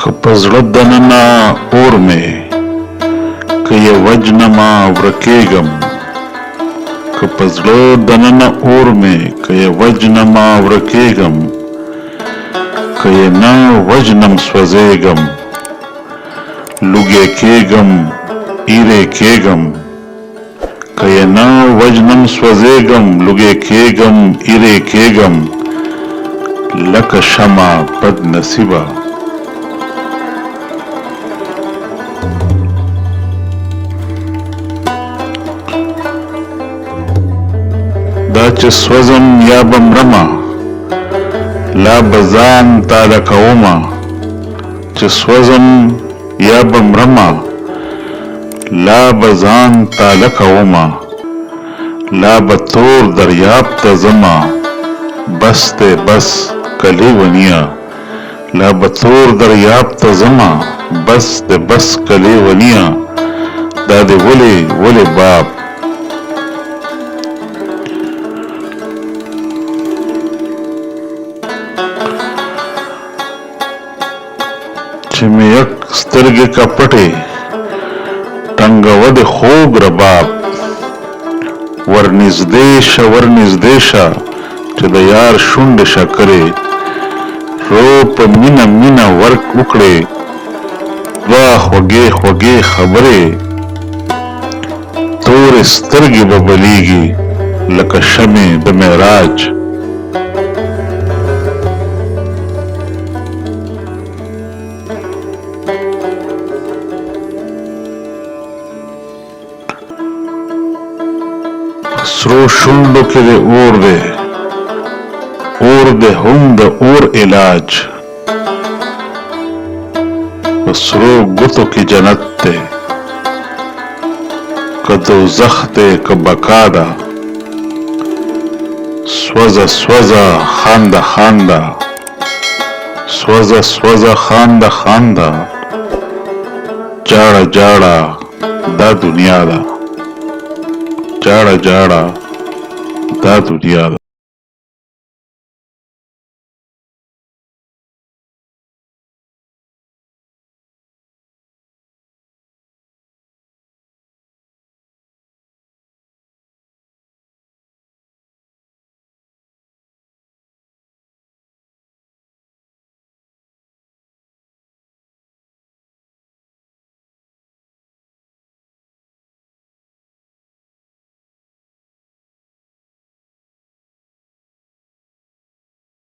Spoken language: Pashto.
که په زړه دننه اور مې که یې وجنمه ورکېږم که په زړه دننه اور مې که یې وجنمه ورکېږم که یې نه وجنم سوځېږم لوګی کېږم ایرې کېږم که یې نه وجنم سوځېږم لوګی کېږم ایرې کېږم لکه شمع بد نصیبه دا چې سوځم یا به مرمه لا به ځان تاله کومه چې سوځم یا به مرمه لا به ځان تاله کومه لا به تور دریاب ته ځمه بس دی بس کلی ونیه لا به تور دریاب ته ځمه بس دی بس کلی ونیه دا دی ولې باب چې مې یک سترګې کپټې ټنګوه د خوږ رباب ورنږدې شه چې د یار شونډې شکرې رو په مینه ورک وکړې دوه خوږې خبرې تورې سترګې به بلیږي لکه شمع د معراج سرو شونډو کې د اور دی هم د اور علاج په سرو ګوتو کې جنت دی که دوزخ دی که بقا ده سوځه خانده سوځه خانده جاړه دا دنیا ده جاړه دا دنیا ده